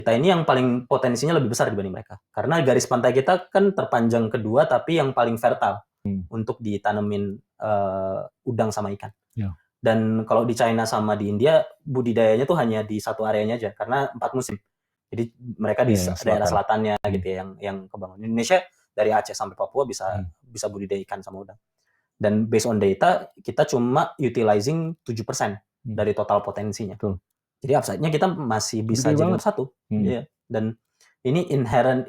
Kita ini yang paling potensinya lebih besar dibanding mereka. Karena garis pantai kita kan terpanjang kedua, tapi yang paling fertile untuk ditanemin udang sama ikan. Ya. Dan kalau di China sama di India, budidayanya tuh hanya di satu areanya aja, karena 4 musim. Jadi mereka di daerah selatannya gitu ya, yang kebangun. Indonesia dari Aceh sampai Papua bisa budidaya ikan sama udang. Dan based on data, kita cuma utilizing 7% dari total potensinya. Jadi upside-nya kita masih bisa jadi nomor 1. Yeah. Dan ini inherent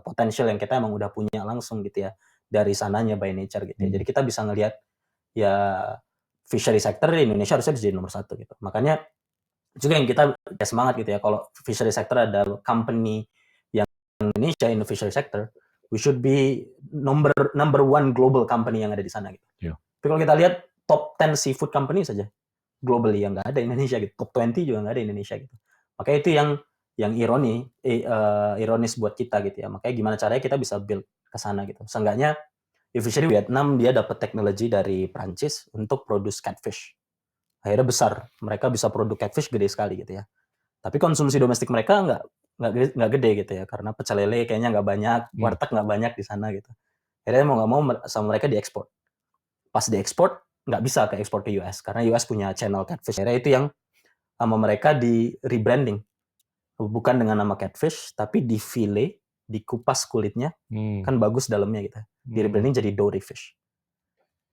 potential yang kita emang udah punya langsung gitu ya, dari sananya by nature gitu ya. Jadi kita bisa ngelihat ya fishery sector di Indonesia harusnya bisa jadi nomor 1 gitu. Makanya juga yang kita semangat gitu ya, kalau fishery sector ada company yang Indonesia in the fishery sector, we should be number 1 global company yang ada di sana gitu. Yeah. Tapi kalau kita lihat top 10 seafood company saja globally yang nggak ada Indonesia gitu, top 20 juga nggak ada Indonesia gitu. Makanya itu yang ironis buat kita gitu ya. Makanya gimana caranya kita bisa build ke sana gitu. Seenggaknya di fishery Vietnam dia dapat teknologi dari Prancis untuk produce catfish. Akhirnya besar, mereka bisa produk catfish gede sekali gitu ya. Tapi konsumsi domestik mereka nggak gede gitu ya, karena pecel lele kayaknya nggak banyak, warteg nggak banyak di sana gitu. Akhirnya mau nggak mau sama mereka diekspor. Pas diekspor nggak bisa ke ekspor ke US karena US punya channel catfish. Akhirnya itu yang sama mereka di rebranding, bukan dengan nama catfish tapi di fillet, dikupas kulitnya, kan bagus dalamnya gitu. Di rebranding jadi dory fish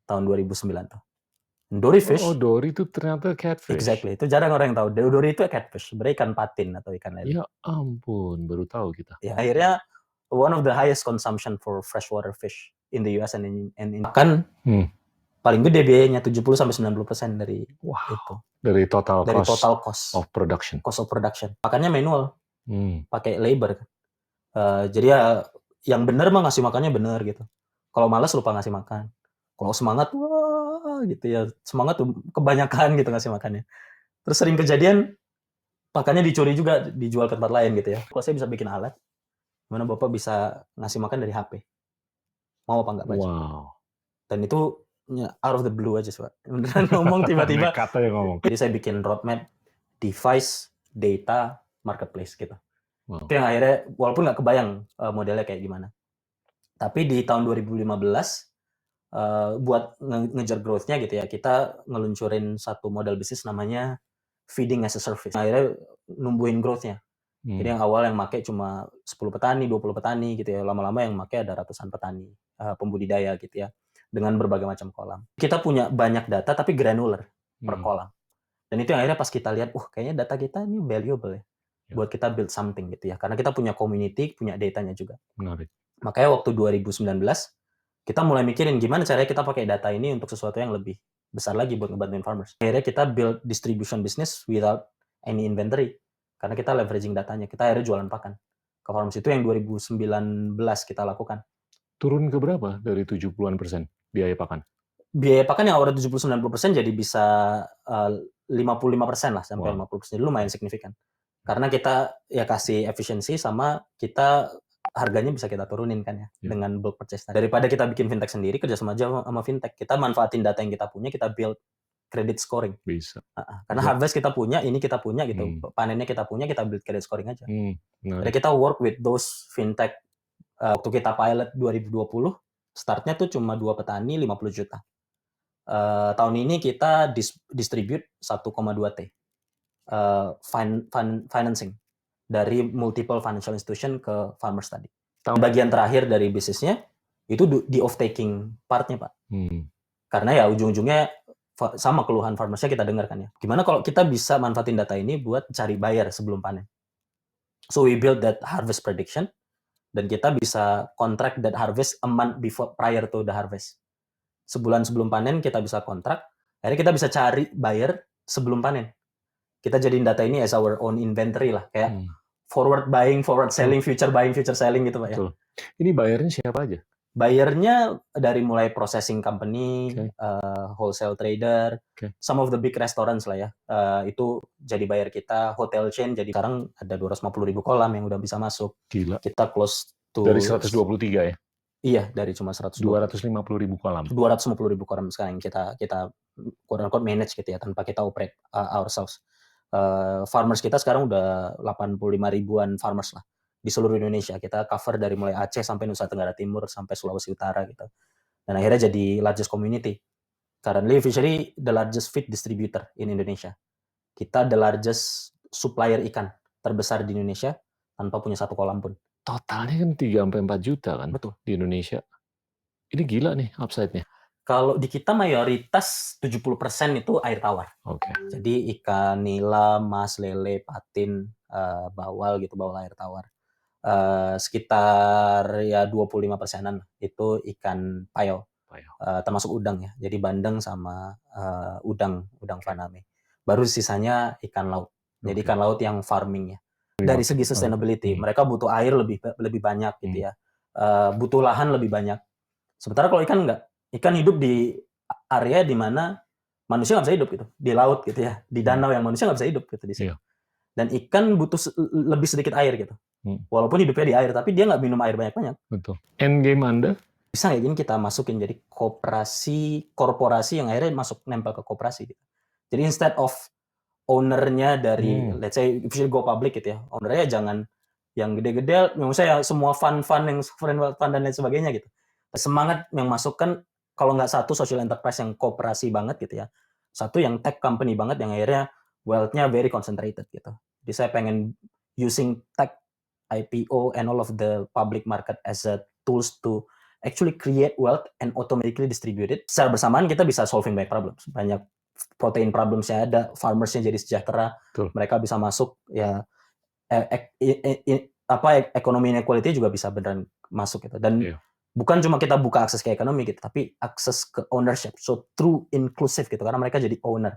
tahun 2009 tuh. Dory fish. Oh, dory itu ternyata catfish. Exactly. Itu jarang orang yang tahu. Dory itu catfish, sebenarnya ikan patin atau ikan lele. Ya ampun, baru tahu kita. Ya, akhirnya one of the highest consumption for freshwater fish in the US and in kan paling gede biayanya 70-90% dari itu. Dari total cost of production. Cost of production. Makannya manual. Pakai labor. Jadi ya yang benar mah ngasih makannya benar gitu. Kalau malas lupa ngasih makan. Kalau semangat wah gitu ya. Semangat tuh kebanyakan gitu ngasih makannya. Terus sering kejadian pakannya dicuri juga, dijual ke tempat lain gitu ya. Kalau saya bisa bikin alat, gimana Bapak bisa ngasih makan dari HP? Mau apa enggak, Pak? Wow. Dan itu out of the blue aja, Pak. Beneran ngomong tiba-tiba. Jadi saya bikin roadmap, device, data, marketplace gitu. Wow. Itu yang akhirnya, walaupun nggak kebayang modelnya kayak gimana. Tapi di tahun 2015, buat ngejar growth-nya gitu ya, kita ngeluncurin satu model bisnis namanya feeding as a service. Akhirnya numbuhin growth-nya. Jadi yang awal yang make cuma 10 petani, 20 petani gitu ya. Lama-lama yang make ada ratusan petani, pembudidaya gitu ya. Dengan berbagai macam kolam. Kita punya banyak data tapi granular per kolam. Dan itu yang akhirnya pas kita lihat, kayaknya data kita ini valuable ya. Buat kita build something gitu ya. Karena kita punya community, punya datanya juga. Menarik. Makanya waktu 2019, kita mulai mikirin gimana caranya kita pakai data ini untuk sesuatu yang lebih besar lagi buat ngebantuin farmers. Akhirnya kita build distribution business without any inventory. Karena kita leveraging datanya. Kita akhirnya jualan pakan ke farmers. Itu yang 2019 kita lakukan. Turun ke berapa dari 70-an% biaya pakan? Biaya pakan yang awalnya 70-90% jadi bisa 55% lah sampai 50%. Jadi lumayan signifikan. Karena kita ya kasih efisiensi sama kita harganya bisa kita turunin kan ya dengan bulk purchase. Daripada kita bikin fintech sendiri, kerja sama aja sama fintech. Kita manfaatin data yang kita punya, kita build credit scoring. Bisa. Karena harvest kita punya, ini kita punya gitu. Panennya kita punya, kita build credit scoring aja. Jadi kita work with those fintech. Waktu kita pilot 2020, startnya tuh cuma 2 petani 50 juta. Tahun ini kita distribute 1,2 T financing dari multiple financial institution ke farmers tadi. Bagian terakhir dari bisnisnya itu di off-taking partnya, Pak. Karena ya ujung-ujungnya sama keluhan farmersnya kita dengarkan ya. Gimana kalau kita bisa manfaatin data ini buat cari buyer sebelum panen? So we build that harvest prediction dan kita bisa contract that harvest a month prior to the harvest. Sebulan sebelum panen kita bisa kontrak, akhirnya kita bisa cari buyer sebelum panen. Kita jadiin data ini as our own inventory lah, kayak forward buying, forward selling, future buying, future selling gitu Pak ya. Ini bayarnya siapa aja? Bayarnya dari mulai processing company, wholesale trader, some of the big restaurants lah ya. Itu jadi bayar kita, hotel chain, jadi sekarang ada 250.000 kolam yang udah bisa masuk. Gila. Kita close to... Dari 123 ya? Iya, dari cuma 250.000 kolam. 250.000 kolam sekarang yang kita quote unquote manage gitu ya, tanpa kita operate ourselves. Farmers kita sekarang udah 85 ribuan farmers lah di seluruh Indonesia. Kita cover dari mulai Aceh sampai Nusa Tenggara Timur sampai Sulawesi Utara gitu. Dan akhirnya jadi largest community. Currently Fishery the largest feed distributor in Indonesia. Kita the largest supplier ikan terbesar di Indonesia tanpa punya satu kolam pun. Totalnya kan 3-4 juta kan Betul. di Indonesia. Ini gila nih upside-nya. Kalau di kita mayoritas 70% itu air tawar. Oke. Jadi ikan nila, mas, lele, patin, bawal gitu, bawal air tawar. Sekitar ya 25%-an itu ikan payau. Termasuk udang ya. Jadi bandeng sama udang faname. Baru sisanya ikan laut. Jadi ikan laut yang farming ya. Dari segi sustainability, mereka butuh air lebih banyak gitu ya. Butuh lahan lebih banyak. Sementara kalau ikan enggak. Ikan hidup di area di mana manusia nggak bisa hidup gitu. Di laut gitu ya. Di danau yang manusia nggak bisa hidup gitu di situ. Dan ikan butuh lebih sedikit air gitu. Walaupun hidupnya di air, tapi dia nggak minum air banyak-banyak. Betul. End game Anda? Bisa nggak gini kita masukin jadi korporasi yang akhirnya masuk nempel ke koperasi gitu. Jadi instead of owner-nya dari let's say if you go public gitu ya. Owner-nya jangan yang gede-gede, misalnya semua fund yang sovereign wealth fund dan lain sebagainya gitu. Semangat yang masukkan kalau nggak satu social enterprise yang koperasi banget gitu ya. Satu yang tech company banget yang akhirnya wealth-nya very concentrated gitu. Jadi saya pengen using tech, IPO and all of the public market as a tools to actually create wealth and automatically distribute it. Secara bersamaan kita bisa solving banyak problems. Banyak protein problems-nya ada, farmers-nya jadi sejahtera, mereka bisa masuk ya ekonomi inequality juga bisa beneran masuk gitu. Dan bukan cuma kita buka akses ke ekonomi gitu, tapi akses ke ownership. So true inclusive gitu karena mereka jadi owner.